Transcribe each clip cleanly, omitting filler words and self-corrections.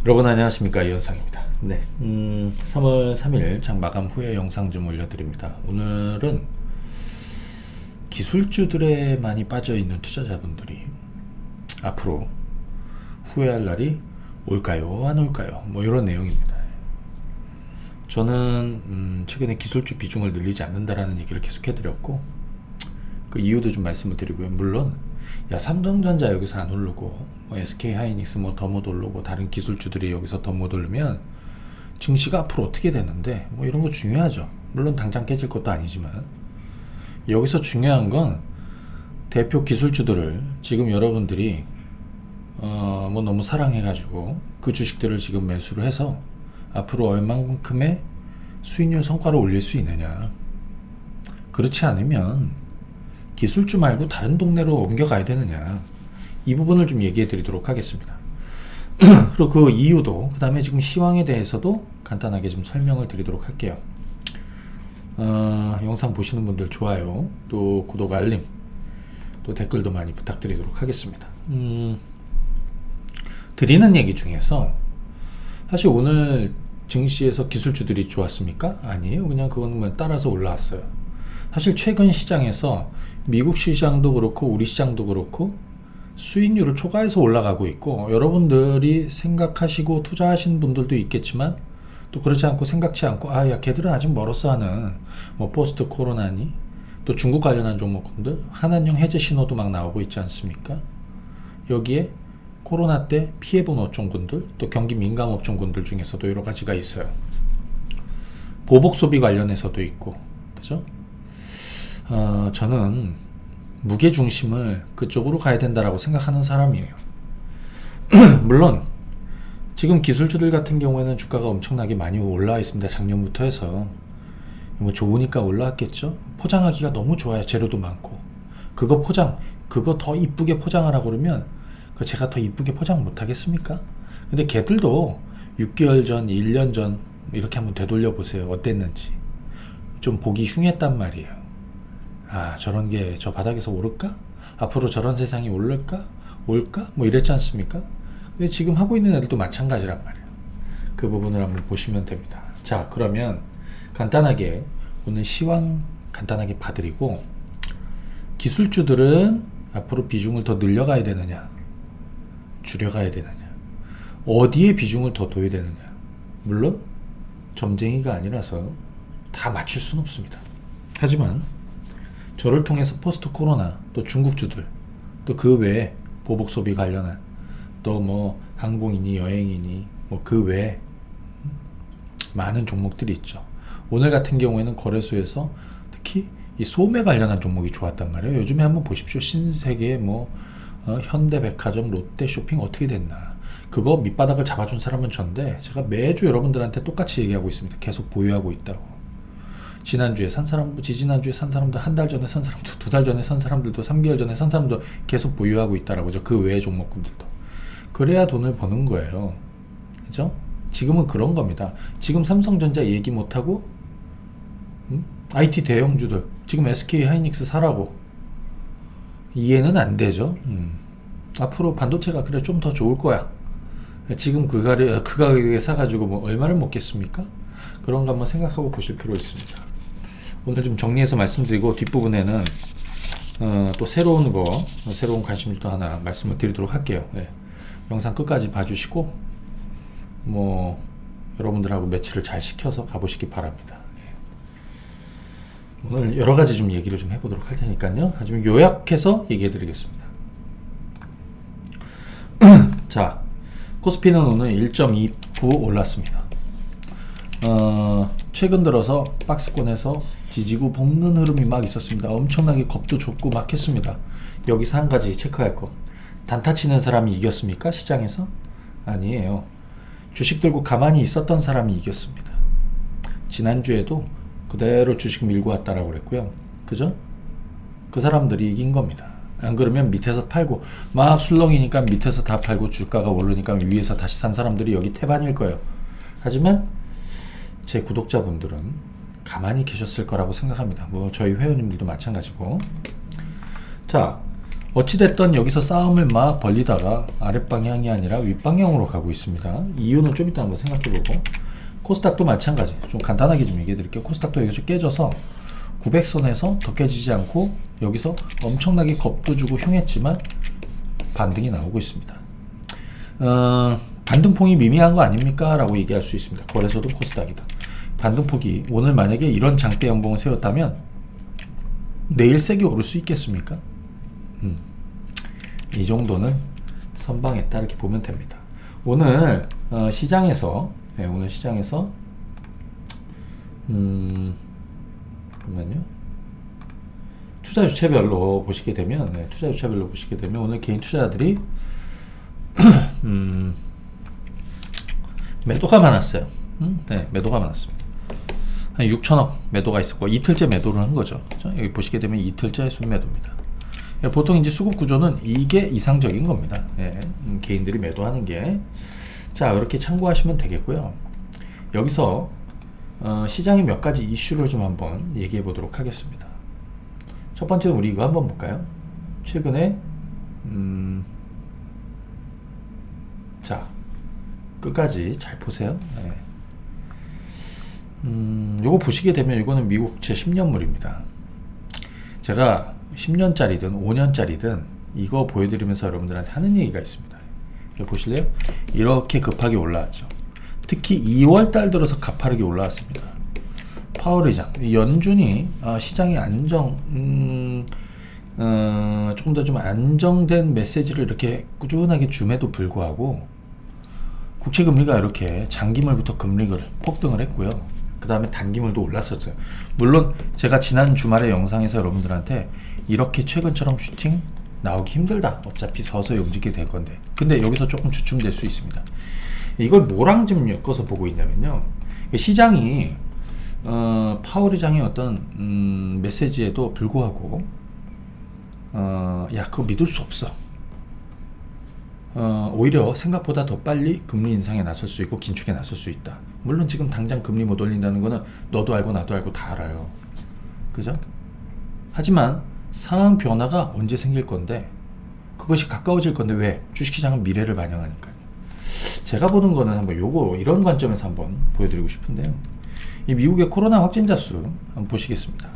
여러분 안녕하십니까, 이현상입니다. 네, 3월 3일 장 마감 후에 영상 좀 올려드립니다. 오늘은 기술주들에 많이 빠져있는 투자자분들이 앞으로 후회할 날이 올까요 안 올까요, 뭐 이런 내용입니다. 저는 최근에 기술주 비중을 늘리지 않는다라는 얘기를 계속 해드렸고, 그 이유도 좀 말씀을 드리고요. 물론 야, 삼성전자 여기서 안 오르고 뭐 SK하이닉스 뭐 더 못 오르고 다른 기술주들이 여기서 더 못 오르면 증시가 앞으로 어떻게 되는데, 뭐 이런 거 중요하죠. 물론 당장 깨질 것도 아니지만 여기서 중요한 건 대표 기술주들을 지금 여러분들이 뭐 너무 사랑해가지고 그 주식들을 지금 매수를 해서 앞으로 얼만큼의 수익률 성과를 올릴 수 있느냐. 그렇지 않으면 기술주 말고 다른 동네로 옮겨가야 되느냐, 이 부분을 좀 얘기해 드리도록 하겠습니다. 그리고 그 이유도, 그 다음에 지금 시황에 대해서도 간단하게 좀 설명을 드리도록 할게요. 영상 보시는 분들 좋아요, 또 구독, 알림, 또 댓글도 많이 부탁드리도록 하겠습니다. 드리는 얘기 중에서 사실 오늘 증시에서 기술주들이 좋았습니까? 아니에요. 그냥 그건 뭐 따라서 올라왔어요. 사실 최근 시장에서 미국 시장도 그렇고 우리 시장도 그렇고 수익률을 초과해서 올라가고 있고, 여러분들이 생각하시고 투자하신 분들도 있겠지만 또 그렇지 않고 생각지 않고 야 걔들은 아직 멀었어 하는 뭐 포스트 코로나니 또 중국 관련한 종목들 한한령 해제 신호도 막 나오고 있지 않습니까? 여기에 코로나 때 피해본 업종군들, 또 경기 민감 업종군들 중에서도 여러 가지가 있어요. 보복 소비 관련해서도 있고, 그죠? 저는 무게 중심을 그쪽으로 가야 된다라고 생각하는 사람이에요. 물론 지금 기술주들 같은 경우에는 주가가 엄청나게 많이 올라와 있습니다. 작년부터 해서 뭐 좋으니까 올라왔겠죠. 포장하기가 너무 좋아요. 재료도 많고. 그거 더 이쁘게 포장하라고 그러면 제가 더 이쁘게 포장 못 하겠습니까? 근데 걔들도 6개월 전, 1년 전 이렇게 한번 되돌려 보세요. 어땠는지. 좀 보기 흉했단 말이에요. 저런 게 저 바닥에서 오를까? 앞으로 저런 세상이 올까? 뭐 이랬지 않습니까? 근데 지금 하고 있는 애들도 마찬가지란 말이에요. 그 부분을 한번 보시면 됩니다. 자, 그러면 간단하게 오늘 시황 간단하게 봐드리고, 기술주들은 앞으로 비중을 더 늘려가야 되느냐, 줄여가야 되느냐, 어디에 비중을 더 둬야 되느냐. 물론 점쟁이가 아니라서 다 맞출 수는 없습니다. 하지만 저를 통해서 포스트 코로나, 또 중국주들, 또 그 외에 보복 소비 관련한, 또 뭐 항공이니 여행이니 뭐 그 외에 많은 종목들이 있죠. 오늘 같은 경우에는 거래소에서 특히 이 소매 관련한 종목이 좋았단 말이에요. 요즘에 한번 보십시오. 신세계, 현대백화점, 롯데쇼핑 어떻게 됐나. 그거 밑바닥을 잡아준 사람은 전데, 제가 매주 여러분들한테 똑같이 얘기하고 있습니다. 계속 보유하고 있다고. 지난주에 산 사람, 지지난주에 산 사람도, 한 달 전에 산 사람도, 2달 전에 산 사람들도, 3개월 전에 산 사람도 계속 보유하고 있다라고 죠. 그 외의 종목들도. 그래야 돈을 버는 거예요. 그죠? 지금은 그런 겁니다. 지금 삼성전자 얘기 못하고 IT 대형주들 지금 SK하이닉스 사라고, 이해는 안 되죠. 앞으로 반도체가 그래 좀 더 좋을 거야. 지금 그 가격에 사가지고 뭐 얼마를 먹겠습니까? 그런 거 한번 생각하고 보실 필요 있습니다. 오늘 좀 정리해서 말씀드리고, 뒷부분에는 또 새로운 관심도 하나 말씀을 드리도록 할게요. 네. 영상 끝까지 봐주시고 뭐 여러분들하고 매치를 잘 시켜서 가보시기 바랍니다. 네. 오늘 여러 가지 좀 얘기를 좀 해보도록 할 테니까요. 좀 요약해서 얘기해 드리겠습니다. 자, 코스피는 오늘 1.29 올랐습니다. 최근 들어서 박스권에서 지지고 볶는 흐름이 막 있었습니다. 엄청나게 겁도 줬고 막 했습니다. 여기서 한 가지 체크할 거. 단타 치는 사람이 이겼습니까? 시장에서? 아니에요. 주식 들고 가만히 있었던 사람이 이겼습니다. 지난주에도 그대로 주식 밀고 왔다라고 그랬고요. 그죠? 그 사람들이 이긴 겁니다. 안 그러면 밑에서 팔고, 막 술렁이니까 밑에서 다 팔고, 주가가 오르니까 위에서 다시 산 사람들이 여기 태반일 거예요. 하지만 제 구독자분들은 가만히 계셨을 거라고 생각합니다. 뭐 저희 회원님들도 마찬가지고. 자, 어찌됐든 여기서 싸움을 막 벌리다가 아랫방향이 아니라 윗방향으로 가고 있습니다. 이유는 좀 이따 한번 생각해보고, 코스닥도 마찬가지. 좀 간단하게 좀 얘기해 드릴게요. 코스닥도 여기서 깨져서 900선에서 더 깨지지 않고 여기서 엄청나게 겁도 주고 흉했지만 반등이 나오고 있습니다. 반등폭이 미미한 거 아닙니까? 라고 얘기할 수 있습니다. 거래소든 코스닥이든. 반등폭이 오늘 만약에 이런 장대 연봉을 세웠다면 내일 세게 오를 수 있겠습니까? 이 정도는 선방했다 이렇게 보면 됩니다. 오늘 시장에서 오늘 시장에서 잠깐만요. 투자 주체별로 보시게 되면 투자 주체별로 보시게 되면 오늘 개인 투자자들이 매도가 많았어요. 네, 매도가 많았습니다. 한 6천억 매도가 있었고 이틀째 매도를 한 거죠. 여기 보시게 되면 이틀째 순매도입니다. 보통 이제 수급 구조는 이게 이상적인 겁니다. 예, 개인들이 매도하는 게. 자, 그렇게 참고하시면 되겠고요. 여기서 시장의 몇 가지 이슈를 좀 한번 얘기해 보도록 하겠습니다. 첫 번째는 우리 이거 한번 볼까요? 최근에 자, 끝까지 잘 보세요. 네. 요거 보시게 되면 이거는 미국채 10년물입니다. 제가 10년짜리든 5년짜리든 이거 보여드리면서 여러분들한테 하는 얘기가 있습니다. 보실래요? 이렇게 급하게 올라왔죠. 특히 2월달 들어서 가파르게 올라왔습니다. 파월 의장, 연준이 시장의 안정, 조금 더 좀 안정된 메시지를 이렇게 꾸준하게 줌에도 불구하고 국채금리가 이렇게 장기물부터 금리를 폭등을 했고요. 그 다음에 단기물도 올랐었어요. 물론 제가 지난 주말에 영상에서 여러분들한테 이렇게 최근처럼 슈팅 나오기 힘들다. 어차피 서서히 움직이게 될 건데. 근데 여기서 조금 주춤될 수 있습니다. 이걸 뭐랑 좀 엮어서 보고 있냐면요. 시장이 파월 의장의 어떤 메시지에도 불구하고 야, 그거 믿을 수 없어. 오히려 생각보다 더 빨리 금리 인상에 나설 수 있고 긴축에 나설 수 있다. 물론 지금 당장 금리 못 올린다는 거는 너도 알고 나도 알고 다 알아요. 그죠? 하지만 상황 변화가 언제 생길 건데 그것이 가까워질 건데 왜? 주식시장은 미래를 반영하니까요. 제가 보는 거는 한번 요거 이런 관점에서 한번 보여드리고 싶은데요. 이 미국의 코로나 확진자 수 한번 보시겠습니다.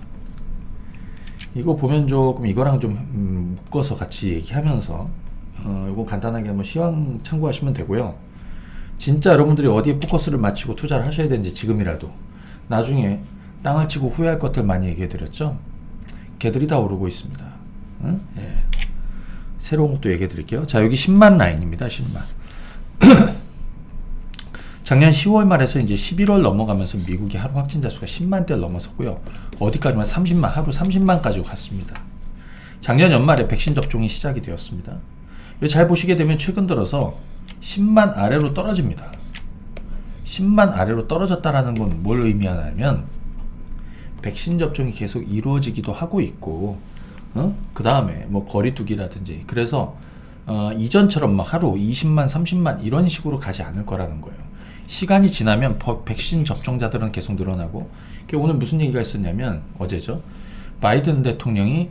이거 보면 조금 이거랑 좀 묶어서 같이 얘기하면서 이거 간단하게 한번 시황 참고하시면 되고요. 진짜 여러분들이 어디에 포커스를 맞추고 투자를 하셔야 되는지 지금이라도, 나중에 땅을 치고 후회할 것들 많이 얘기해 드렸죠. 걔들이 다 오르고 있습니다. 응? 예. 새로운 것도 얘기해 드릴게요. 자, 여기 10만 라인입니다. 10만. 작년 10월 말에서 이제 11월 넘어가면서 미국이 하루 확진자 수가 10만대를 넘어섰고요. 어디까지만 30만, 하루 30만까지 갔습니다. 작년 연말에 백신 접종이 시작이 되었습니다. 잘 보시게 되면 최근 들어서 10만 아래로 떨어집니다. 10만 아래로 떨어졌다라는 건 뭘 의미하냐면 백신 접종이 계속 이루어지기도 하고 있고, 그 다음에 뭐 거리두기라든지, 그래서 이전처럼 막 하루 20만, 30만 이런 식으로 가지 않을 거라는 거예요. 시간이 지나면 백신 접종자들은 계속 늘어나고, 오늘 무슨 얘기가 있었냐면 어제죠. 바이든 대통령이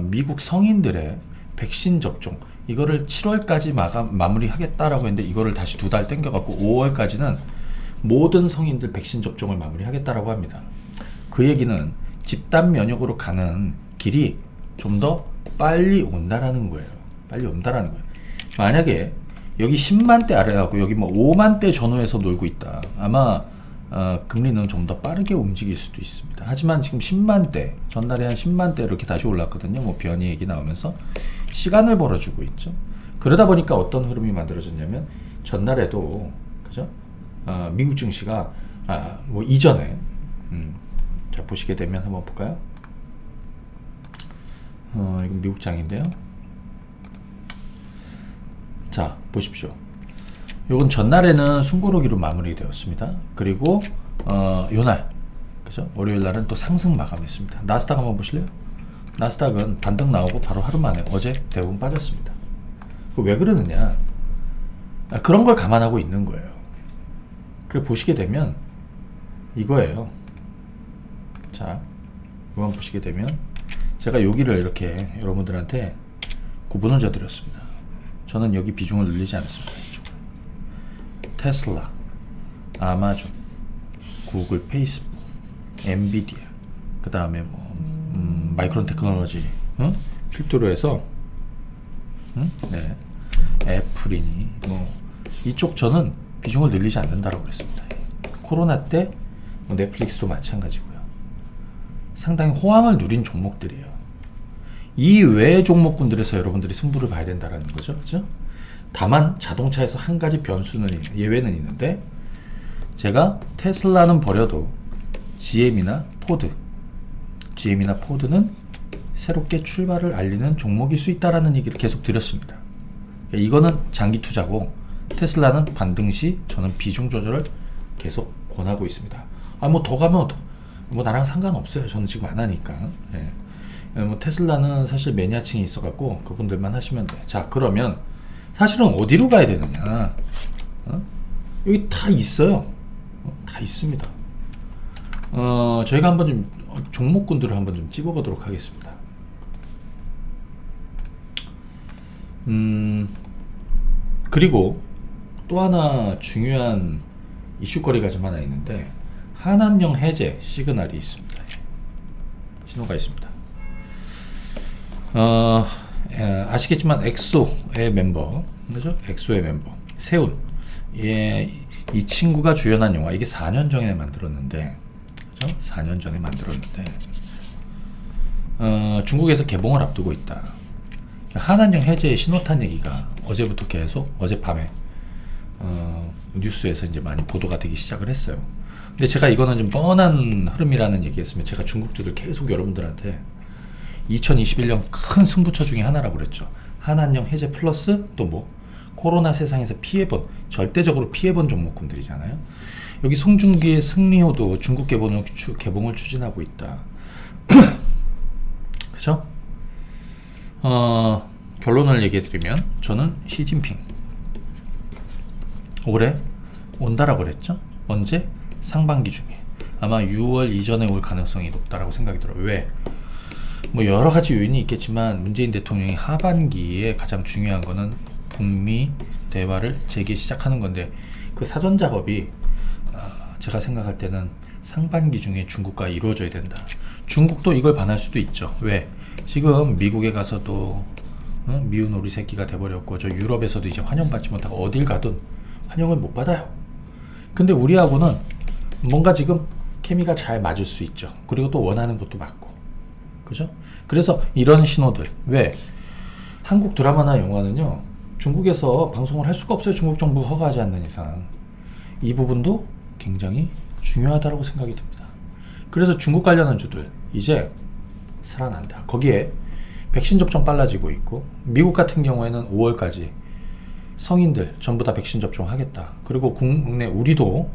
미국 성인들의 백신 접종 이거를 7월까지 마무리하겠다라고 했는데 이거를 다시 2달 땡겨갖고 5월까지는 모든 성인들 백신 접종을 마무리하겠다라고 합니다. 그 얘기는 집단 면역으로 가는 길이 좀 더 빨리 온다라는 거예요. 빨리 온다라는 거예요. 만약에 여기 10만대 아래하고 여기 뭐 5만대 전후에서 놀고 있다. 아마 금리는 좀 더 빠르게 움직일 수도 있습니다. 하지만 지금 10만대, 전날에 한 10만대 이렇게 다시 올랐거든요. 뭐 변이 얘기 나오면서 시간을 벌어주고 있죠. 그러다 보니까 어떤 흐름이 만들어졌냐면 전날에도 그죠? 미국 증시가 뭐 이전에 자 보시게 되면 한번 볼까요? 이건 미국 장인데요. 자 보십시오. 요건 전날에는 숨고르기로 마무리되었습니다. 그리고 요날 그죠? 월요일 날은 또 상승 마감했습니다. 나스닥 한번 보실래요? 나스닥은 반등 나오고 바로 하루 만에 어제 대부분 빠졌습니다. 왜 그러느냐? 그런 걸 감안하고 있는 거예요. 그리고 보시게 되면 이거예요. 자, 이거 보시게 되면 제가 여기를 이렇게 여러분들한테 구분을 져드렸습니다. 저는 여기 비중을 늘리지 않습니다. 이쪽은. 테슬라, 아마존, 구글, 페이스북, 엔비디아, 그 다음에 마이크론 테크놀로지 필두로 해서 네. 애플이니 이쪽 저는 비중을 늘리지 않는다라고 그랬습니다. 코로나 때 넷플릭스도 마찬가지고요. 상당히 호황을 누린 종목들이에요. 이 외의 종목군들에서 여러분들이 승부를 봐야 된다라는 거죠. 그죠? 다만 자동차에서 한 가지 변수는 예외는 있는데, 제가 테슬라는 버려도 GM이나 포드는 새롭게 출발을 알리는 종목일 수 있다라는 얘기를 계속 드렸습니다. 이거는 장기 투자고, 테슬라는 반등 시 저는 비중 조절을 계속 권하고 있습니다. 뭐 더 가면 뭐 나랑 상관없어요. 저는 지금 안 하니까. 예. 뭐 테슬라는 사실 매니아층이 있어갖고 그분들만 하시면 돼. 자, 그러면 사실은 어디로 가야 되느냐? 여기 다 있어요. 다 있습니다. 저희가 한번 좀 종목군들을 한번 좀 찍어보도록 하겠습니다. 그리고 또 하나 중요한 이슈거리가 좀 하나 있는데, 한한령 해제 시그널이 있습니다. 신호가 있습니다. 아시겠지만 엑소의 멤버, 그죠? 엑소의 멤버 세운, 이 친구가 주연한 영화, 이게 4년 전에 만들었는데, 그죠? 4년 전에 만들었는데 중국에서 개봉을 앞두고 있다. 한한령 해제의 신호탄 얘기가 어제부터 계속, 어젯밤에 뉴스에서 이제 많이 보도가 되기 시작을 했어요. 근데 제가 이거는 좀 뻔한 흐름이라는 얘기했으면, 제가 중국주들 계속 여러분들한테 2021년 큰 승부처 중에 하나라고 그랬죠. 한한령 해제 플러스 또 코로나 세상에서 절대적으로 피해본 종목군들이잖아요. 여기 송중기의 승리호도 중국 개봉을 추진하고 있다. 그죠? 결론을 얘기해드리면, 저는 시진핑 올해 온다라고 그랬죠. 언제? 상반기 중에. 아마 6월 이전에 올 가능성이 높다라고 생각이 들어요. 왜? 여러 가지 요인이 있겠지만, 문재인 대통령이 하반기에 가장 중요한 거는 북미 대화를 시작하는 건데, 그 사전 작업이 제가 생각할 때는 상반기 중에 중국과 이루어져야 된다. 중국도 이걸 반할 수도 있죠. 왜? 지금 미국에 가서도 미운 오리 새끼가 돼버렸고, 저 유럽에서도 이제 환영받지 못하고 어딜 가든 환영을 못 받아요. 근데 우리하고는 뭔가 지금 케미가 잘 맞을 수 있죠. 그리고 또 원하는 것도 맞고, 그죠? 그래서 이런 신호들. 왜? 한국 드라마나 영화는요, 중국에서 방송을 할 수가 없어요. 중국 정부가 허가하지 않는 이상. 이 부분도 굉장히 중요하다고 생각이 듭니다. 그래서 중국 관련한 주들 이제 살아난다. 거기에 백신 접종 빨라지고 있고, 미국 같은 경우에는 5월까지 성인들 전부 다 백신 접종하겠다. 그리고 국내 우리도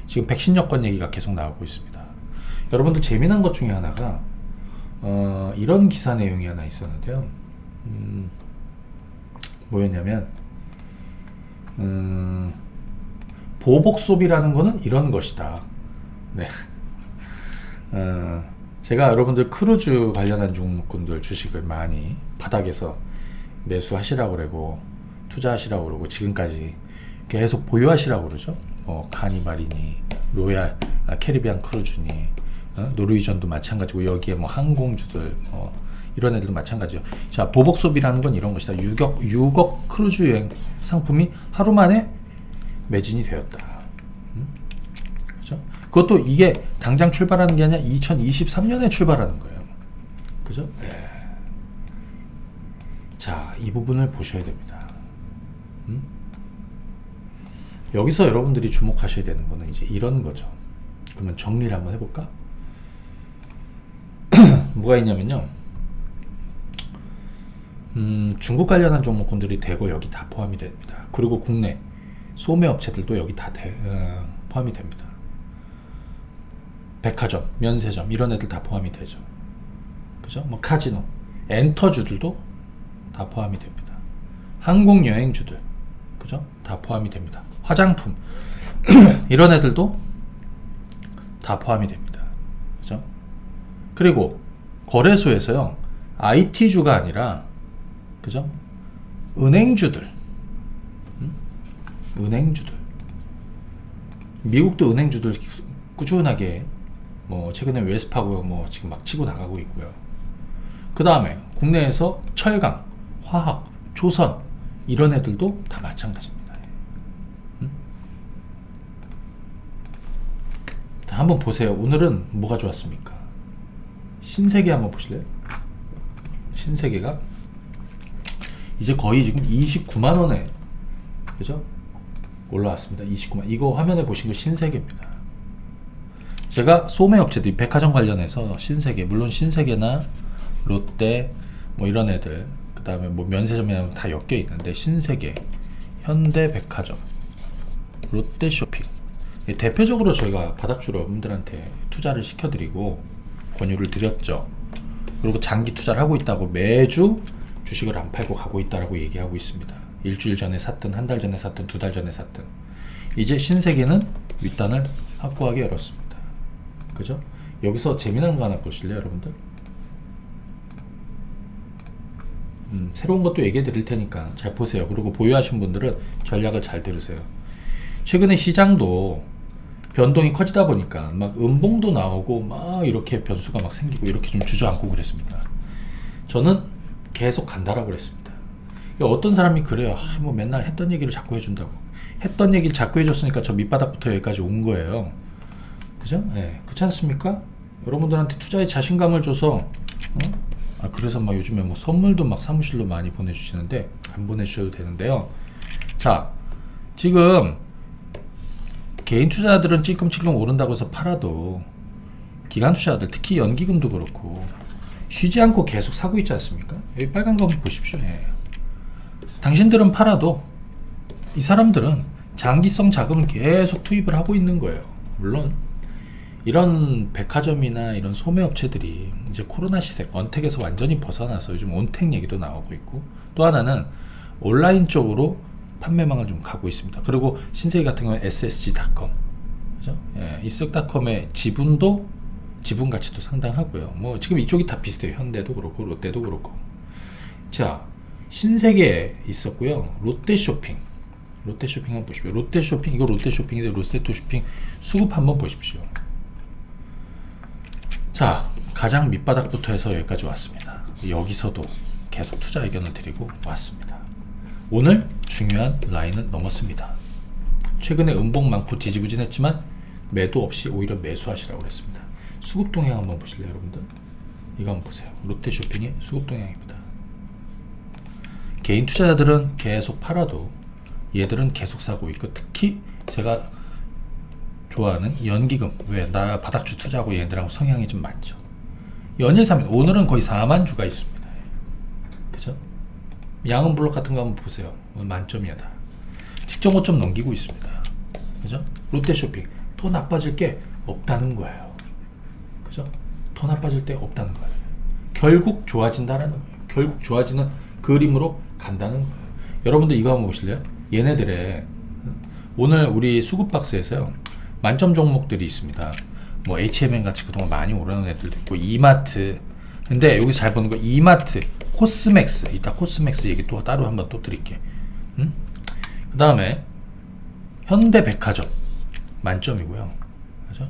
지금 백신 여권 얘기가 계속 나오고 있습니다. 여러분들 재미난 것 중에 하나가 이런 기사 내용이 하나 있었는데요. 뭐였냐면 보복 소비라는 거는 이런 것이다. 네. 제가 여러분들 크루즈 관련한 종목군들 주식을 많이 바닥에서 매수하시라고 그러고 투자하시라고 그러고 지금까지 계속 보유하시라고 그러죠. 카니발이니 로얄, 캐리비안 크루즈니, 노르웨이전도 마찬가지고, 여기에 항공주들 이런 애들도 마찬가지죠. 자, 보복 소비라는 건 이런 것이다. 6억 크루즈 여행 상품이 하루 만에 매진이 되었다. 그죠? 그것도 이게 당장 출발하는 게 아니라 2023년에 출발하는 거예요. 그죠? 네. 자, 이 부분을 보셔야 됩니다. 여기서 여러분들이 주목하셔야 되는 거는 이제 이런 거죠. 그러면 정리를 한번 해볼까? 뭐가 있냐면요. 중국 관련한 종목군들이 대거 여기 다 포함이 됩니다. 그리고 국내 소매 업체들도 여기 다 포함이 됩니다. 백화점, 면세점 이런 애들 다 포함이 되죠. 그죠? 카지노, 엔터주들도 다 포함이 됩니다. 항공 여행주들, 그죠? 다 포함이 됩니다. 화장품 이런 애들도 다 포함이 됩니다. 그죠? 그리고 거래소에서요, IT주가 아니라, 그죠? 은행주들, 은행주들, 미국도 은행주들 꾸준하게 뭐 최근에 웰스파고 뭐 지금 막 치고 나가고 있고요. 그 다음에 국내에서 철강, 화학, 조선 이런 애들도 다 마찬가지입니다. 자, 한번 보세요. 오늘은 뭐가 좋았습니까? 신세계 한번 보실래요? 신세계가 이제 거의 지금 29만원에 그죠? 올라왔습니다. 29만. 이거 화면에 보신 거 신세계입니다. 제가 소매업체들 백화점 관련해서 신세계, 물론 신세계나 롯데 뭐 이런 애들, 그 다음에 뭐 면세점이나 다 엮여 있는데 신세계, 현대백화점, 롯데쇼핑 대표적으로 저희가 바닥주로 여러분들한테 투자를 시켜드리고 권유를 드렸죠. 그리고 장기 투자를 하고 있다고 매주 주식을 안 팔고 가고 있다라고 얘기하고 있습니다. 일주일 전에 샀든 한 달 전에 샀든 두 달 전에 샀든 이제 신세계는 윗단을 확고하게 열었습니다. 그죠? 여기서 재미난 거 하나 보실래요, 여러분들? 새로운 것도 얘기해 드릴 테니까 잘 보세요. 그리고 보유하신 분들은 전략을 잘 들으세요. 최근에 시장도 변동이 커지다 보니까 막 음봉도 나오고 막 이렇게 변수가 막 생기고 이렇게 좀 주저앉고 그랬습니다. 저는 계속 간다라고 그랬습니다. 어떤 사람이 그래요. 뭐 맨날 했던 얘기를 자꾸 해준다고. 했던 얘기를 자꾸 해줬으니까 저 밑바닥부터 여기까지 온 거예요. 그죠? 네. 그렇지 않습니까? 여러분들한테 투자에 자신감을 줘서 그래서 막 요즘에 뭐 선물도 막 사무실로 많이 보내주시는데 안 보내주셔도 되는데요. 자, 지금 개인 투자자들은 찔끔찔끔 오른다고 해서 팔아도 기관 투자자들 특히 연기금도 그렇고 쉬지 않고 계속 사고 있지 않습니까? 여기 빨간 거 한번 보십시오. 예. 당신들은 팔아도 이 사람들은 장기성 자금을 계속 투입을 하고 있는 거예요. 물론 이런 백화점이나 이런 소매업체들이 이제 코로나 시세 언택에서 완전히 벗어나서 요즘 온택 얘기도 나오고 있고, 또 하나는 온라인 쪽으로 판매망을 좀 가고 있습니다. 그리고 신세계 같은 경우는 ssg.com, 그죠? 예, 이쓱닷컴의 지분도 지분 가치도 상당하고요. 뭐 지금 이쪽이 다 비슷해요. 현대도 그렇고 롯데도 그렇고. 자, 신세계에 있었고요. 롯데쇼핑 한번 보십시오. 롯데쇼핑, 이거 롯데쇼핑인데 롯데쇼핑 수급 한번 보십시오. 자, 가장 밑바닥부터 해서 여기까지 왔습니다. 여기서도 계속 투자 의견을 드리고 왔습니다. 오늘 중요한 라인은 넘었습니다. 최근에 음봉 많고 지지부진했지만 매도 없이 오히려 매수하시라고 그랬습니다. 수급 동향 한번 보실래요, 여러분들? 이거 한번 보세요. 롯데쇼핑의 수급 동향입니다. 개인 투자자들은 계속 팔아도 얘들은 계속 사고 있고, 특히 제가 좋아하는 연기금, 왜 나 바닥주 투자하고 얘들하고 성향이 좀 맞죠. 연일 3일, 오늘은 거의 4만 주가 있습니다. 그죠? 양은블록 같은 거 한번 보세요. 오늘 만점이야 다. 직전 고점 넘기고 있습니다. 그죠? 롯데쇼핑 더 나빠질 게 없다는 거예요. 그죠? 더 나빠질 게 없다는 거예요. 결국 좋아진다라는 거예요. 결국 좋아지는 그림으로 간다는 거예요. 여러분들 이거 한번 보실래요? 얘네들의 오늘 우리 수급 박스에서요, 만점 종목들이 있습니다. 뭐 HMN 같이 그동안 많이 오르는 애들도 있고, 이마트. 근데 여기 잘 보는 거 이마트, 코스맥스, 이따 코스맥스 얘기 또 따로 한번 또 드릴게. 그 다음에 현대백화점 만점이고요. 그죠?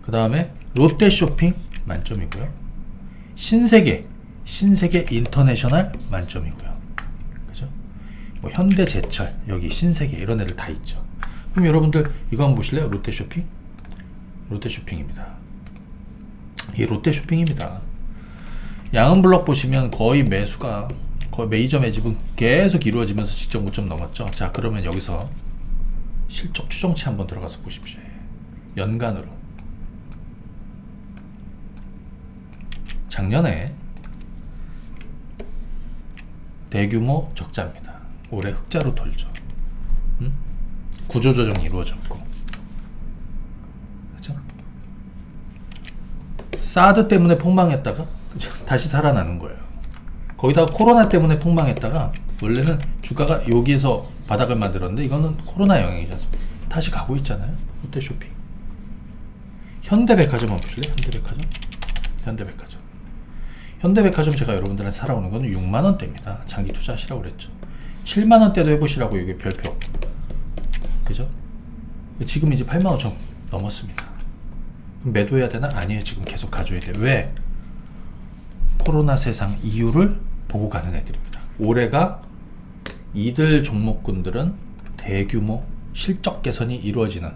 그 다음에 롯데쇼핑 만점이고요. 신세계 인터내셔널 만점이고요. 그죠? 뭐 현대제철, 여기 신세계 이런 애들 다 있죠. 그럼 여러분들 이거 한번 보실래요? 롯데쇼핑입니다. 이 롯데쇼핑입니다. 양은블록 보시면 거의 매수가 거의 메이저 매집은 계속 이루어지면서 직전 고점 넘었죠. 자, 그러면 여기서 실적 추정치 한번 들어가서 보십시오. 연간으로 작년에 대규모 적자입니다. 올해 흑자로 돌죠. 구조조정이 이루어졌고, 그렇죠? 사드 때문에 폭망했다가 다시 살아나는 거예요. 거기다가 코로나 때문에 폭망했다가 원래는 주가가 여기에서 바닥을 만들었는데 이거는 코로나 영향이지 않습니까? 다시 가고 있잖아요. 롯데쇼핑. 현대백화점 한번 보실래요? 현대백화점. 현대백화점 제가 여러분들한테 살아오는 거는 6만원대입니다. 장기 투자하시라고 그랬죠. 7만원대도 해보시라고 이게 별표. 그죠? 지금 이제 8만 5천 넘었습니다. 그럼 매도해야 되나? 아니에요. 지금 계속 가져야 돼요. 왜? 코로나 세상 이유를 보고 가는 애들입니다. 올해가 이들 종목군들은 대규모 실적 개선이 이루어지는,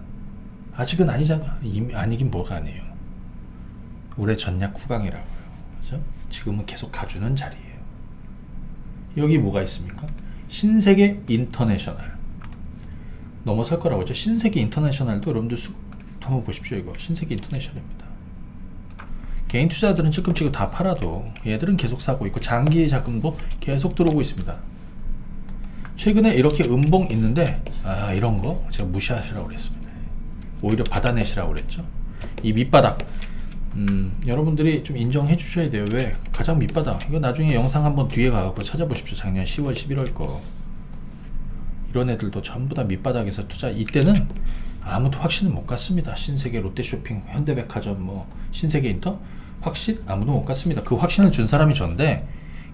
아직은 아니잖아. 이미 아니긴 뭐가 아니에요. 올해 전략 후강이라고요. 그죠? 지금은 계속 가주는 자리예요. 여기 뭐가 있습니까? 신세계 인터내셔널 넘어설 거라고 했죠. 신세계 인터내셔널도 여러분들 한번 보십시오. 이거 신세계 인터내셔널입니다. 개인 투자들은 찔끔찔끔 다 팔아도 얘들은 계속 사고 있고 장기 자금도 계속 들어오고 있습니다. 최근에 이렇게 음봉 있는데 이런 거 제가 무시하시라고 그랬습니다. 오히려 받아내시라고 그랬죠. 이 밑바닥 여러분들이 좀 인정해 주셔야 돼요. 왜? 가장 밑바닥. 이거 나중에 영상 한번 뒤에 가서 찾아보십시오. 작년 10월 11월 거. 이런 애들도 전부 다 밑바닥에서 투자. 이때는 아무도 확신을 못 갖습니다. 신세계, 롯데쇼핑, 현대백화점, 뭐 신세계 인터 확신 아무도 못 갖습니다. 그 확신을 준 사람이 전데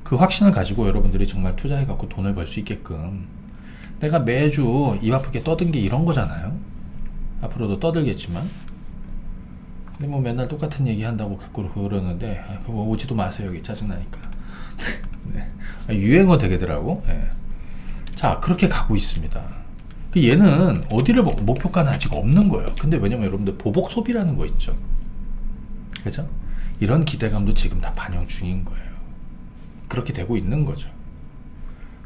그 확신을 가지고 여러분들이 정말 투자해 갖고 돈을 벌 수 있게끔 내가 매주 입 아프게 떠든 게 이런 거잖아요. 앞으로도 떠들겠지만. 근데 뭐 맨날 똑같은 얘기 한다고 갖고 그러는데 그거 오지도 마세요. 여기 짜증나니까. 네. 유행어 되겠더라고. 네. 자, 그렇게 가고 있습니다. 얘는 어디를 목표가는 아직 없는 거예요. 근데 왜냐면 여러분들 보복 소비라는 거 있죠. 그죠? 이런 기대감도 지금 다 반영 중인 거예요. 그렇게 되고 있는 거죠.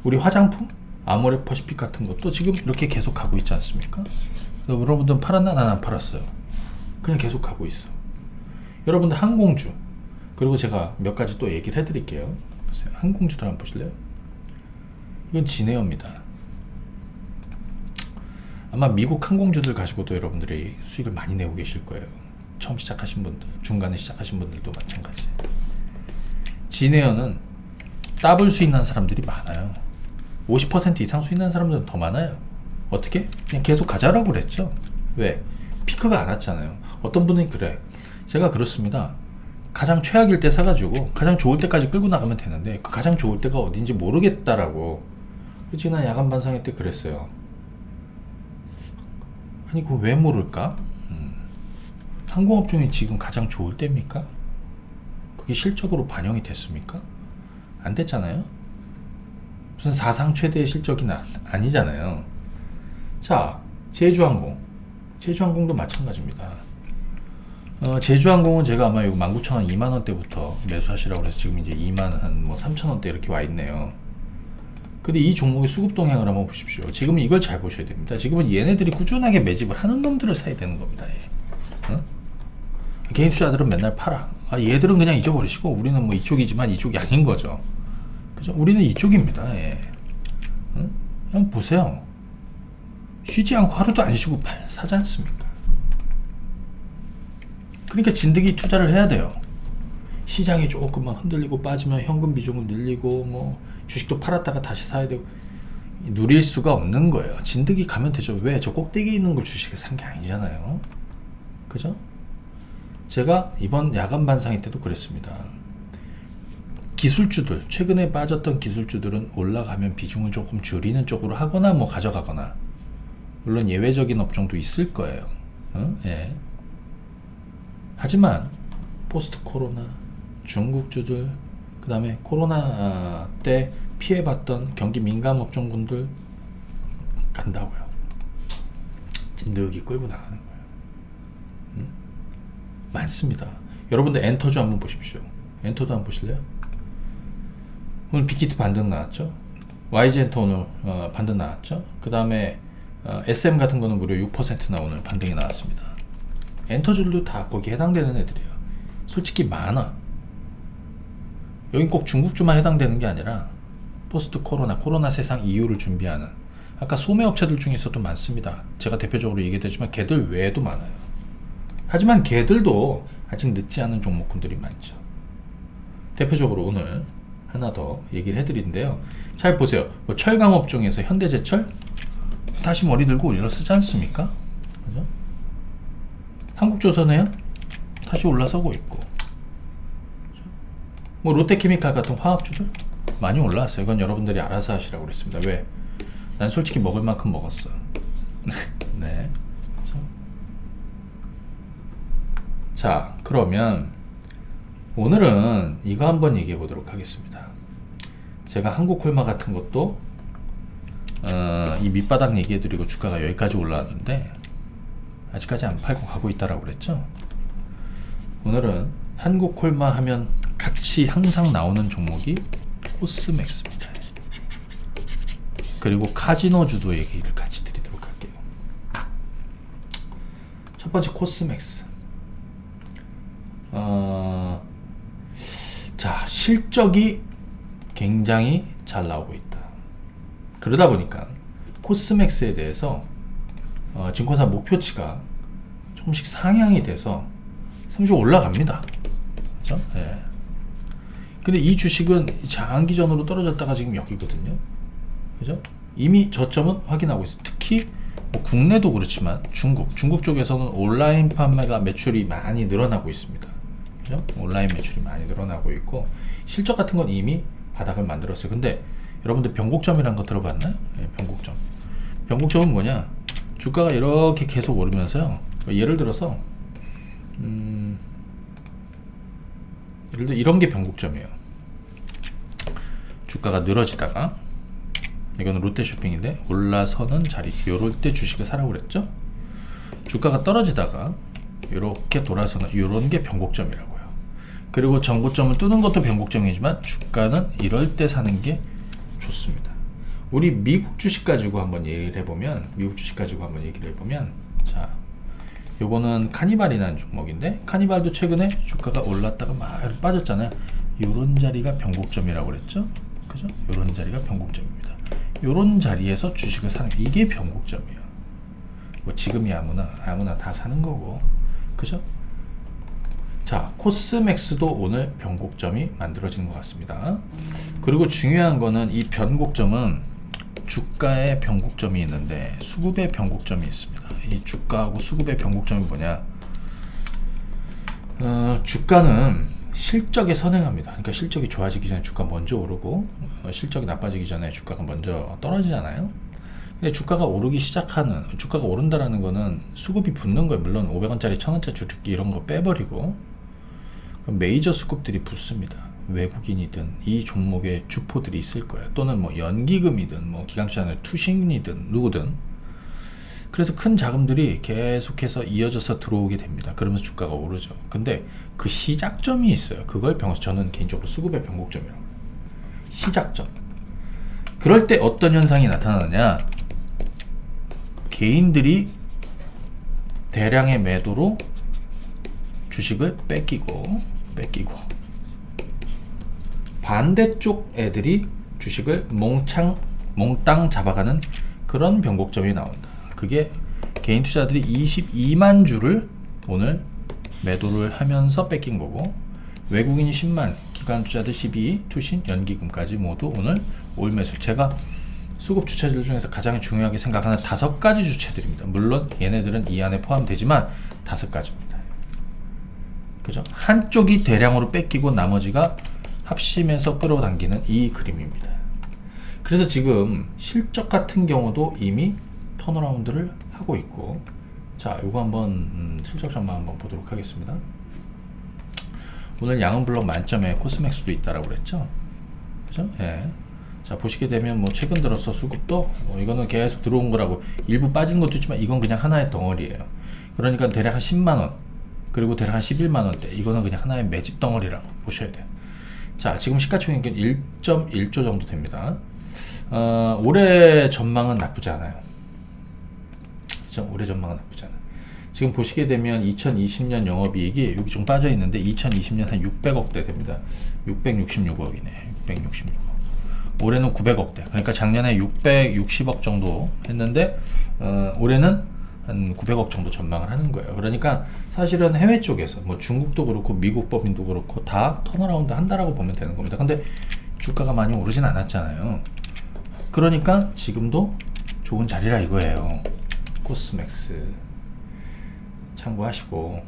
우리 화장품, 아모레 퍼시픽 같은 것도 지금 이렇게 계속 가고 있지 않습니까? 여러분들은 팔았나? 난 안 팔았어요. 그냥 계속 가고 있어. 여러분들 항공주, 그리고 제가 몇 가지 또 얘기를 해드릴게요. 보세요. 항공주들 한번 보실래요? 이건 진에어입니다. 아마 미국 항공주들 가지고도 여러분들이 수익을 많이 내고 계실 거예요. 처음 시작하신 분들, 중간에 시작하신 분들도 마찬가지. 진에어는 더블 수익 난 사람들이 많아요. 50% 이상 수익 난 사람들은 더 많아요. 어떻게? 그냥 계속 가자라고 그랬죠. 왜? 피크가 안 왔잖아요. 어떤 분은 그래. 제가 그렇습니다. 가장 최악일 때 사가지고 가장 좋을 때까지 끌고 나가면 되는데 그 가장 좋을 때가 어딘지 모르겠다라고. 지난 야간 반상회 때 그랬어요. 아니 그거 왜 모를까? 항공업종이 지금 가장 좋을 때입니까? 그게 실적으로 반영이 됐습니까? 안 됐잖아요. 무슨 사상 최대의 실적이 아니잖아요. 자, 제주항공도 마찬가지입니다. 제주항공은 제가 아마 19,000원, 2만원대부터 매수하시라고 해서 지금 이제 2만 한 뭐 3,000원대 이렇게 와 있네요. 근데 이 종목의 수급 동향을 한번 보십시오. 지금은 이걸 잘 보셔야 됩니다. 지금은 얘네들이 꾸준하게 매집을 하는 놈들을 사야 되는 겁니다. 어? 개인 투자들은 맨날 팔아. 얘들은 그냥 잊어버리시고 우리는 뭐 이쪽이지만 이쪽이 아닌 거죠. 그죠? 우리는 이쪽입니다. 예. 어? 그냥 보세요. 쉬지 않고 하루도 안 쉬고 사지 않습니까? 그러니까 진득이 투자를 해야 돼요. 시장이 조금만 흔들리고 빠지면 현금 비중을 늘리고 뭐 주식도 팔았다가 다시 사야 되고 누릴 수가 없는 거예요. 진득이 가면 되죠. 왜? 저 꼭대기에 있는 걸 주식에 산 게 아니잖아요. 그죠? 제가 이번 야간 반상회 때도 그랬습니다. 기술주들, 최근에 빠졌던 기술주들은 올라가면 비중을 조금 줄이는 쪽으로 하거나 뭐 가져가거나, 물론 예외적인 업종도 있을 거예요. 예. 하지만 포스트 코로나, 중국주들, 그 다음에 코로나 때 피해봤던 경기 민감 업종군들 간다고요. 진득이 끌고 나가는 거예요. 많습니다. 여러분들 엔터주 한번 보십시오. 엔터도 한번 보실래요? 오늘 빅히트 반등 나왔죠. YG엔터 오늘 반등 나왔죠. 그 다음에 SM 같은 거는 무려 6%나 오늘 반등이 나왔습니다. 엔터주들도 다 거기에 해당되는 애들이에요. 솔직히 많아. 여긴 꼭 중국주만 해당되는 게 아니라 포스트 코로나 세상 이후를 준비하는, 아까 소매업체들 중에서도 많습니다. 제가 대표적으로 얘기했지만 걔들 외에도 많아요. 하지만 걔들도 아직 늦지 않은 종목군들이 많죠. 대표적으로 오늘 하나 더 얘기를 해드리는데요. 잘 보세요. 뭐 철강업종에서 현대제철 다시 머리 들고 일어 쓰지 않습니까? 그죠? 한국조선해요? 다시 올라서고 있고. 뭐 롯데케미칼 같은 화학주들 많이 올라왔어요. 이건 여러분들이 알아서 하시라고 그랬습니다. 왜? 난 솔직히 먹을 만큼 먹었어. 네. 자, 그러면 오늘은 이거 한번 얘기해 보도록 하겠습니다. 제가 한국콜마 같은 것도 이 밑바닥 얘기해 드리고 주가가 여기까지 올라왔는데 아직까지 안 팔고 가고 있다라고 그랬죠. 오늘은 한국콜마 하면 같이 항상 나오는 종목이 코스맥스입니다. 그리고 카지노주도 얘기를 같이 드리도록 할게요. 첫 번째 코스맥스. 자, 실적이 굉장히 잘 나오고 있다. 그러다 보니까 코스맥스에 대해서 증권사 목표치가 조금씩 상향이 돼서 상당히 올라갑니다. 그죠? 예. 근데 이 주식은 장기전으로 떨어졌다가 지금 여기거든요. 그죠? 이미 저점은 확인하고 있어요. 특히 뭐 국내도 그렇지만 중국 쪽에서는 온라인 판매가 매출이 많이 늘어나고 있습니다. 그죠? 온라인 매출이 많이 늘어나고 있고 실적 같은 건 이미 바닥을 만들었어요. 근데 여러분들 변곡점이라는 거 들어봤나요? 네, 변곡점. 변곡점은 뭐냐? 주가가 이렇게 계속 오르면서요. 예를 들어서 예를 들어 이런 게 변곡점이에요. 주가가 늘어지다가 이거는 롯데쇼핑인데 올라서는 자리, 요럴 때 주식을 사라고 그랬죠. 주가가 떨어지다가 이렇게 돌아서는 요런 게 변곡점이라고요. 그리고 전고점을 뚫는 것도 변곡점이지만 주가는 이럴 때 사는 게 좋습니다. 우리 미국 주식 가지고 한번 얘기를 해보면 자, 요거는 카니발이라는 종목인데 카니발도 최근에 주가가 올랐다가 막 빠졌잖아요. 요런 자리가 변곡점이라고 그랬죠. 그죠? 요런 자리가 변곡점입니다. 요런 자리에서 주식을 사는 게 이게 변곡점이에요. 뭐 지금이 아무나 다 사는 거고. 그죠? 자, 코스맥스도 오늘 변곡점이 만들어지는 것 같습니다. 그리고 중요한 거는 이 변곡점은 주가의 변곡점이 있는데 수급의 변곡점이 있습니다. 이 주가하고 수급의 변곡점이 뭐냐? 주가는 실적에 선행합니다. 그러니까 실적이 좋아지기 전에 주가 먼저 오르고 실적이 나빠지기 전에 주가가 먼저 떨어지잖아요. 근데 주가가 오른다라는 거는 수급이 붙는 거예요. 물론 500원짜리 1000원짜리 주식 이런 거 빼버리고 메이저 수급들이 붙습니다. 외국인이든 이 종목의 주포들이 있을 거예요. 또는 뭐 연기금이든 뭐 기관투자는 투신이든 누구든. 그래서 큰 자금들이 계속해서 이어져서 들어오게 됩니다. 그러면서 주가가 오르죠. 근데 그 시작점이 있어요. 그걸 저는 개인적으로 수급의 변곡점이라고 해요. 시작점. 그럴 때 어떤 현상이 나타나느냐? 개인들이 대량의 매도로 주식을 뺏기고 반대쪽 애들이 주식을 몽땅 잡아가는 그런 변곡점이 나온다. 그게 개인 투자들이 22만 주를 오늘 매도를 하면서 뺏긴 거고 외국인이 10만, 기관 투자들 12, 투신, 연기금까지 모두 오늘 올 매수. 제가 수급 주체들 중에서 가장 중요하게 생각하는 5가지 주체들입니다. 물론 얘네들은 이 안에 포함되지만 5가지입니다. 그죠? 한쪽이 대량으로 뺏기고 나머지가 합심해서 끌어당기는 이 그림입니다. 그래서 지금 실적 같은 경우도 이미 턴어라운드를 하고 있고, 자, 요거 한번 실적 전망 한번 보도록 하겠습니다. 오늘 양은 블록 만점에 코스맥스도 있다라고 그랬죠? 그죠? 예. 자, 보시게 되면 뭐 최근 들어서 수급도 이거는 계속 들어온 거라고 일부 빠지는 것도 있지만 이건 그냥 하나의 덩어리예요. 그러니까 대략 한 10만원 그리고 대략 한 11만원대 이거는 그냥 하나의 매집 덩어리라고 보셔야 돼요. 자, 지금 시가총액은 1.1조 정도 됩니다. 올해 전망은 나쁘지 않아요. 그죠? 올해 전망은 나쁘지 않아요. 지금 보시게 되면 2020년 영업이익이 여기 좀 빠져 있는데 2020년 한 600억대 됩니다. 666억이네. 666억. 올해는 900억대. 그러니까 작년에 660억 정도 했는데 올해는 한 900억 정도 전망을 하는 거예요. 그러니까 사실은 해외 쪽에서 뭐 중국도 그렇고 미국 법인도 그렇고 다 턴어라운드 한다라고 보면 되는 겁니다. 근데 주가가 많이 오르진 않았잖아요. 그러니까 지금도 좋은 자리라 이거예요. 코스맥스 참고하시고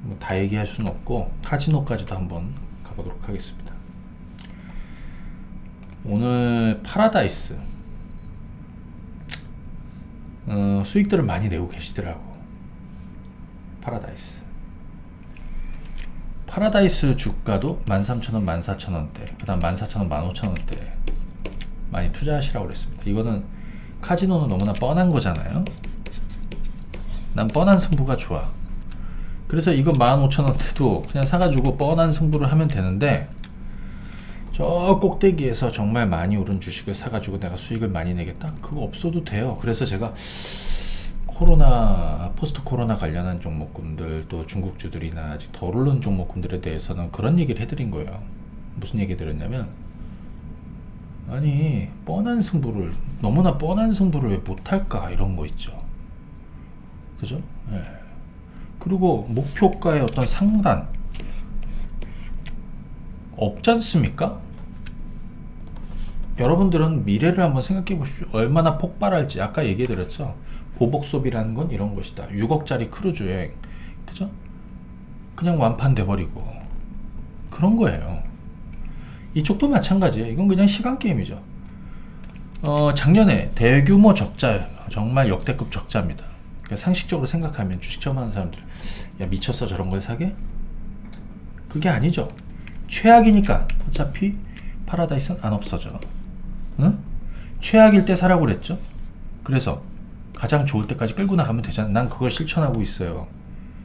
뭐 다 얘기할 수는 없고 카지노까지도 한번 가보도록 하겠습니다. 오늘 파라다이스 수익들을 많이 내고 계시더라고. 파라다이스 주가도 13,000원, 14,000원대, 그 다음 14,000원, 15,000원대 많이 투자하시라고 그랬습니다. 이거는 카지노는 너무나 뻔한 거잖아요. 난 뻔한 승부가 좋아. 그래서 이거 15,000원대도 그냥 사가지고 뻔한 승부를 하면 되는데, 저 꼭대기에서 정말 많이 오른 주식을 사가지고 내가 수익을 많이 내겠다? 그거 없어도 돼요. 그래서 제가 포스트 코로나 관련한 종목군들, 또 중국주들이나 아직 덜 오른 종목군들에 대해서는 그런 얘기를 해드린 거예요. 무슨 얘기 드렸냐면, 아니 너무나 뻔한 승부를 왜 못할까, 이런 거 있죠. 그죠? 예. 그리고 목표가의 어떤 상단 없지 않습니까? 여러분들은 미래를 한번 생각해 보십시오. 얼마나 폭발할지. 아까 얘기해 드렸죠. 보복 소비라는 건 이런 것이다. 6억짜리 크루즈 여행, 그죠? 그냥 완판돼 버리고 그런 거예요. 이쪽도 마찬가지예요. 이건 그냥 시간 게임이죠. 작년에 대규모 적자, 정말 역대급 적자입니다. 그러니까 상식적으로 생각하면 주식 처음 하는 사람들, 야 미쳤어 저런 걸 사게? 그게 아니죠. 최악이니까 어차피 파라다이스는 안 없어져. 응? 최악일 때 사라고 그랬죠. 그래서 가장 좋을 때까지 끌고 나가면 되잖아. 난 그걸 실천하고 있어요.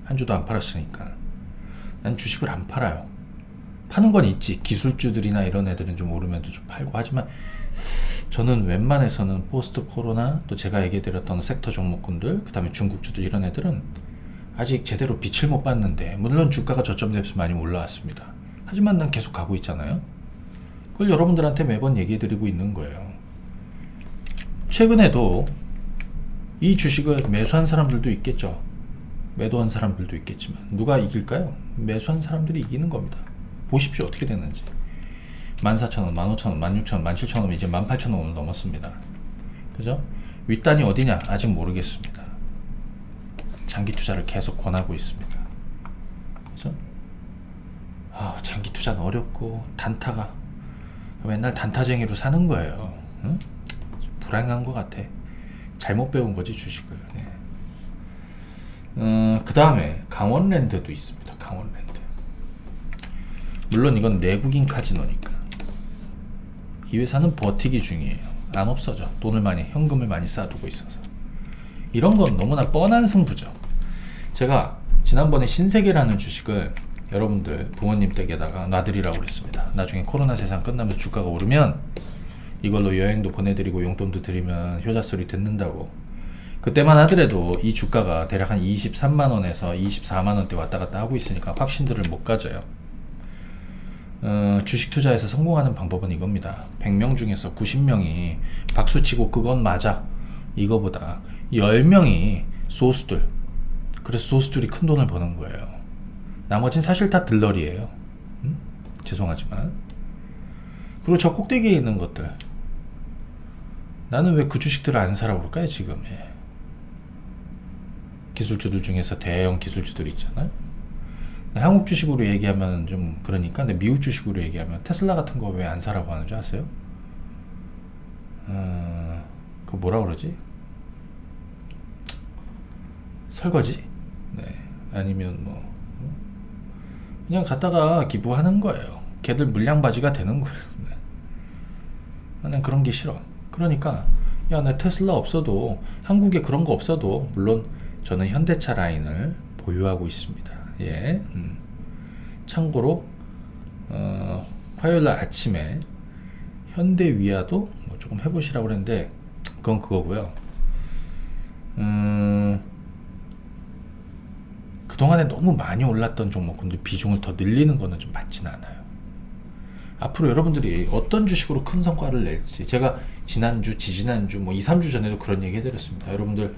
한 주도 안 팔았으니까. 난 주식을 안 팔아요. 파는 건 있지. 기술주들이나 이런 애들은 좀 오르면 좀 팔고 하지만, 저는 웬만해서는 포스트 코로나, 또 제가 얘기해드렸던 섹터 종목군들, 그 다음에 중국주들, 이런 애들은 아직 제대로 빛을 못 봤는데, 물론 주가가 저점 대비해서 많이 올라왔습니다. 하지만 난 계속 가고 있잖아요. 그걸 여러분들한테 매번 얘기해드리고 있는 거예요. 최근에도 이 주식을 매수한 사람들도 있겠죠. 매도한 사람들도 있겠지만 누가 이길까요? 매수한 사람들이 이기는 겁니다. 보십시오 어떻게 됐는지. 14,000원, 15,000원, 16,000원, 17,000원, 이제 18,000원 오늘 넘었습니다. 그죠? 윗단이 어디냐? 아직 모르겠습니다. 장기 투자를 계속 권하고 있습니다. 그죠? 장기 투자는 어렵고, 단타가 맨날 단타쟁이로 사는 거예요. 응? 불행한 것 같아. 잘못 배운 거지 주식을. 네. 그 다음에 강원랜드도 있습니다. 강원랜드. 물론 이건 내국인 카지노니까 이 회사는 버티기 중이에요. 안 없어져. 현금을 많이 쌓아두고 있어서. 이런 건 너무나 뻔한 승부죠. 제가 지난번에 신세계라는 주식을 여러분들 부모님 댁에다가 놔드리라고 그랬습니다. 나중에 코로나 세상 끝나면서 주가가 오르면 이걸로 여행도 보내드리고 용돈도 드리면 효자소리 듣는다고. 그때만 하더라도 이 주가가 대략 한 23만원에서 24만원대 왔다 갔다 하고 있으니까 확신들을 못 가져요. 주식 투자에서 성공하는 방법은 이겁니다. 100명 중에서 90명이 박수치고 그건 맞아, 이거보다 10명이 소수들, 그래서 소수들이 큰 돈을 버는 거예요. 나머진 사실 다 들러리예요. 죄송하지만. 그리고 저 꼭대기에 있는 것들, 나는 왜 그 주식들을 안 사라고 그럴까요 지금? 기술주들 중에서 대형 기술주들 있잖아요. 한국 주식으로 얘기하면 좀 그러니까, 근데 미국 주식으로 얘기하면 테슬라 같은 거 왜 안 사라고 하는 줄 아세요? 그 뭐라 그러지? 설거지? 네. 아니면 뭐 그냥 갖다가 기부하는 거예요. 걔들 물량바지가 되는 거예요. 네. 난 그런 게 싫어. 그러니까 야, 나 테슬라 없어도, 한국에 그런 거 없어도, 물론 저는 현대차 라인을 보유하고 있습니다. 예. 참고로 화요일날 아침에 현대위아도 뭐 조금 해보시라고 그랬는데 그건 그거고요. 그동안에 너무 많이 올랐던 종목군들 비중을 더 늘리는 거는 좀 맞지는 않아요. 앞으로 여러분들이 어떤 주식으로 큰 성과를 낼지, 제가 지난주, 지지난주, 뭐 2, 3주 전에도 그런 얘기 해드렸습니다. 여러분들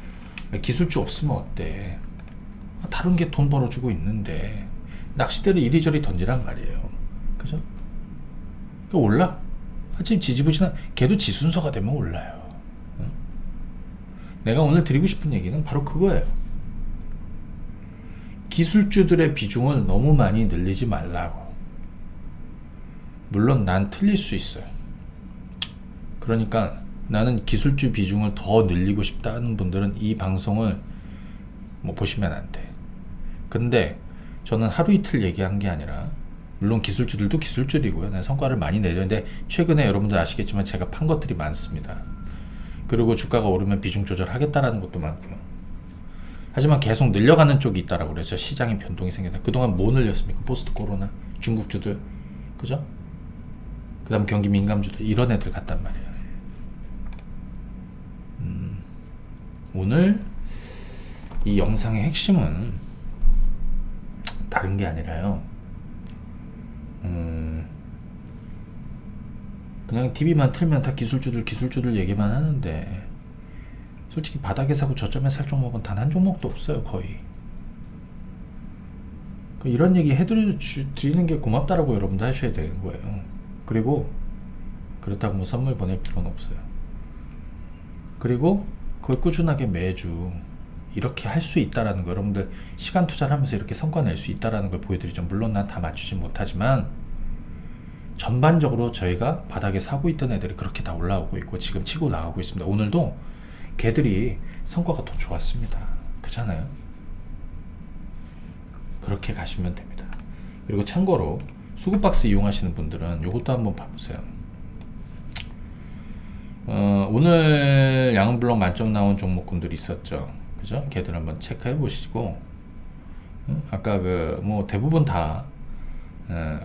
기술주 없으면 어때? 다른 게 돈 벌어주고 있는데 낚싯대를 이리저리 던지란 말이에요. 그죠? 올라. 지금 지지부진한, 걔도 지순서가 되면 올라요. 내가 오늘 드리고 싶은 얘기는 바로 그거예요. 기술주들의 비중을 너무 많이 늘리지 말라고. 물론 난 틀릴 수 있어요. 그러니까 나는 기술주 비중을 더 늘리고 싶다는 분들은 이 방송을 뭐 보시면 안 돼. 근데 저는 하루 이틀 얘기한 게 아니라, 물론 기술주들도 기술주들이고요. 난 성과를 많이 내려는데 최근에 여러분들 아시겠지만 제가 판 것들이 많습니다. 그리고 주가가 오르면 비중 조절하겠다라는 것도 많고요. 하지만 계속 늘려가는 쪽이 있다라고 그랬죠. 시장의 변동이 생겼다. 그동안 뭐 늘렸습니까? 포스트 코로나, 중국주들, 그죠? 그 다음 경기 민감주들, 이런 애들 같단 말이에요. 오늘 이 영상의 핵심은 다른 게 아니라요. 그냥 TV만 틀면 다 기술주들 얘기만 하는데, 솔직히 바닥에 사고 저점에 살 종목은 단 한 종목도 없어요, 거의. 이런 얘기 해드리는 게 고맙다라고 여러분도 하셔야 되는 거예요. 그리고 그렇다고 뭐 선물 보낼 필요는 없어요. 그리고 그걸 꾸준하게 매주 이렇게 할 수 있다라는 거, 여러분들 시간 투자를 하면서 이렇게 성과 낼 수 있다라는 걸 보여드리죠. 물론 난 다 맞추지 못하지만 전반적으로 저희가 바닥에 사고 있던 애들이 그렇게 다 올라오고 있고 지금 치고 나가고 있습니다. 오늘도 걔들이 성과가 더 좋았습니다. 그렇잖아요. 그렇게 가시면 됩니다. 그리고 참고로 수급박스 이용하시는 분들은 이것도 한번 봐보세요. 오늘 양은블록 만점 나온 종목군들이 있었죠. 그죠? 걔들 한번 체크해 보시고, 아까 뭐 대부분 다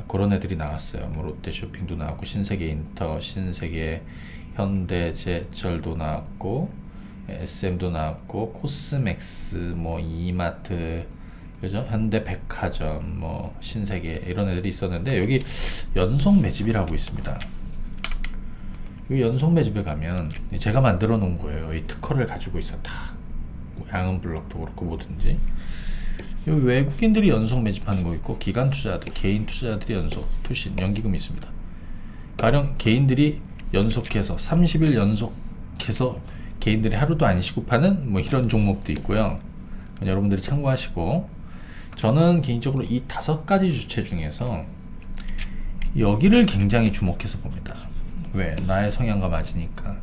그런 애들이 나왔어요. 뭐 롯데쇼핑도 나왔고, 신세계인터, 신세계, 현대제철도 나왔고, SM도 나왔고, 코스맥스, 뭐 이마트, 그죠? 현대백화점, 뭐 신세계, 이런 애들이 있었는데, 여기 연속 매집이라고 있습니다. 이 연속 매집에 가면 제가 만들어 놓은 거예요. 이 특허를 가지고 있었다. 뭐 양은블록도 그렇고 뭐든지. 여기 외국인들이 연속 매집하는 거 있고, 기관 투자자들, 개인 투자자들이 연속 투신, 연기금이 있습니다. 가령 개인들이 연속해서 30일 연속해서 개인들이 하루도 안 쉬고 파는 뭐 이런 종목도 있고요. 여러분들이 참고하시고, 저는 개인적으로 이 5가지 주체 중에서 여기를 굉장히 주목해서 봅니다. 왜? 나의 성향과 맞으니까.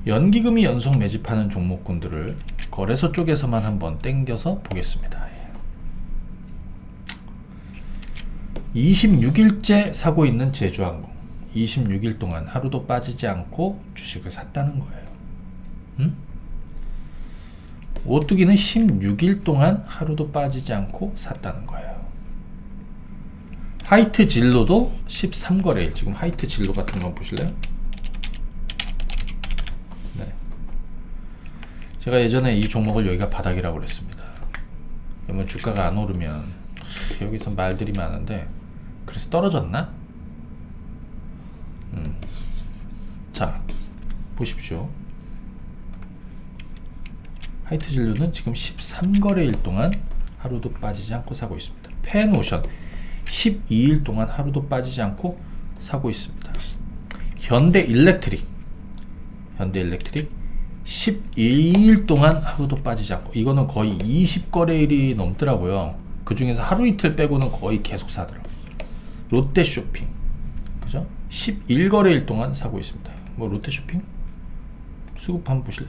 연기금이 연속 매집하는 종목군들을 거래소 쪽에서만 한번 땡겨서 보겠습니다. 26일째 사고 있는 제주항공, 26일 동안 하루도 빠지지 않고 주식을 샀다는 거예요. 오뚜기는 16일 동안 하루도 빠지지 않고 샀다는 거예요. 하이트 진로도 13거래일, 지금 하이트 진로 같은 거 보실래요? 네. 제가 예전에 이 종목을 여기가 바닥이라고 그랬습니다. 그러면 주가가 안 오르면, 여기서 말들이 많은데, 그래서 떨어졌나? 자, 보십시오. 하이트 진로는 지금 13거래일 동안 하루도 빠지지 않고 사고 있습니다. 펜오션 12일 동안 하루도 빠지지 않고 사고 있습니다. 현대일렉트릭 12일 동안 하루도 빠지지 않고, 이거는 거의 20거래일이 넘더라고요. 그 중에서 하루 이틀 빼고는 거의 계속 사더라고요. 롯데쇼핑, 그죠? 11거래일 동안 사고 있습니다. 뭐 롯데쇼핑 수급 한번 보십시오.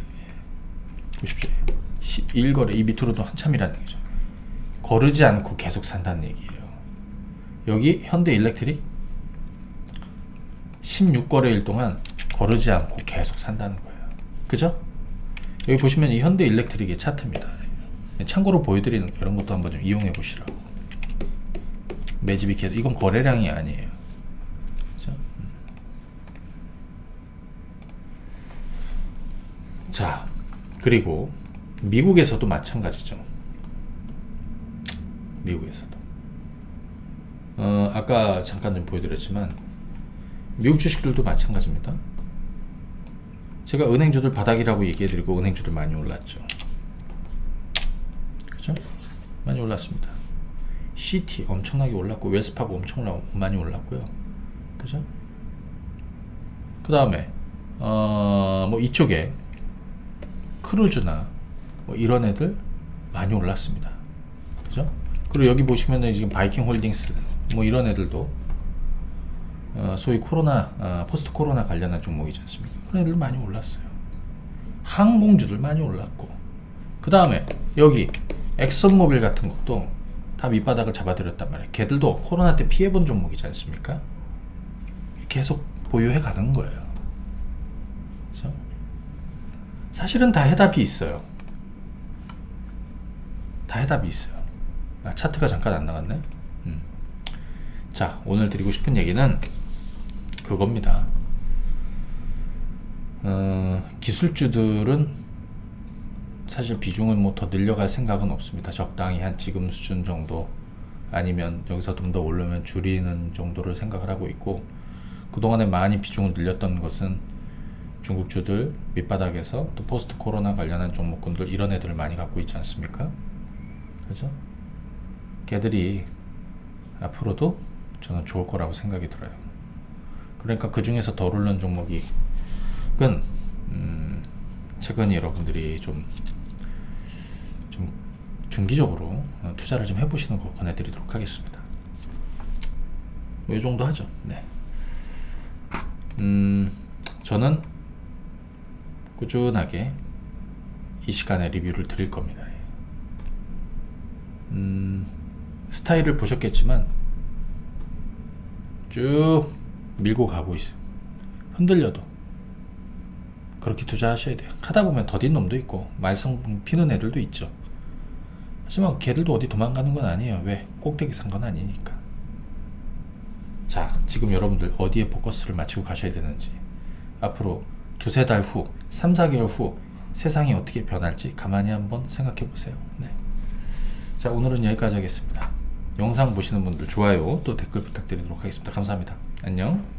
11거래, 이 밑으로도 한참이라는 얘기죠. 거르지 않고 계속 산다는 얘기예요. 여기 현대일렉트릭 16거래일 동안 거르지 않고 계속 산다는 거예요. 그죠? 여기 보시면 이 현대일렉트릭의 차트입니다. 참고로 보여드리는 이런 것도 한번 좀 이용해 보시라고. 매집이 계속, 이건 거래량이 아니에요. 그죠? 자, 그리고 미국에서도 마찬가지죠. 미국에서도 아까 잠깐 좀 보여드렸지만 미국 주식들도 마찬가지입니다. 제가 은행주들 바닥이라고 얘기해드리고 은행주들 많이 올랐죠. 그죠? 많이 올랐습니다. CT 엄청나게 올랐고, 웰스파고 엄청 많이 올랐고요. 그죠? 그 다음에 뭐 이쪽에 크루즈나 뭐 이런 애들 많이 올랐습니다. 그죠? 그리고 여기 보시면은 지금 바이킹 홀딩스 뭐 이런 애들도 소위 코로나 포스트 코로나 관련한 종목이지 않습니까? 그런 애들 많이 올랐어요. 항공주들 많이 올랐고, 그 다음에 여기 엑선모빌 같은 것도 다 밑바닥을 잡아들였단 말이에요. 걔들도 코로나 때 피해본 종목이지 않습니까? 계속 보유해 가는 거예요. 그렇죠? 사실은 다 해답이 있어요. 다 해답이 있어요. 차트가 잠깐 안 나갔네. 자, 오늘 드리고 싶은 얘기는 그겁니다. 기술주들은 사실 비중을 뭐 더 늘려갈 생각은 없습니다. 적당히 한 지금 수준 정도, 아니면 여기서 좀 더 오르면 줄이는 정도를 생각을 하고 있고, 그동안에 많이 비중을 늘렸던 것은 중국주들 밑바닥에서 또 포스트 코로나 관련한 종목군들, 이런 애들을 많이 갖고 있지 않습니까? 그죠? 걔들이 앞으로도 저는 좋을 거라고 생각이 들어요. 그러니까 그 중에서 더 오르는 종목이 최근 여러분들이 좀 중기적으로 투자를 좀 해보시는 거 권해드리도록 하겠습니다. 이 정도 하죠. 네. 저는 꾸준하게 이 시간에 리뷰를 드릴 겁니다. 스타일을 보셨겠지만 쭉 밀고 가고 있어요. 흔들려도 그렇게 투자하셔야 돼요. 하다 보면 더딘 놈도 있고 말썽 피는 애들도 있죠. 하지만 걔들도 어디 도망가는 건 아니에요. 왜? 꼭대기 산 건 아니니까. 자, 지금 여러분들 어디에 포커스를 맞추고 가셔야 되는지, 앞으로 두세 달 후, 3, 4개월 후 세상이 어떻게 변할지 가만히 한번 생각해 보세요. 네. 자, 오늘은 여기까지 하겠습니다. 영상 보시는 분들 좋아요 또 댓글 부탁드리도록 하겠습니다. 감사합니다. 안녕.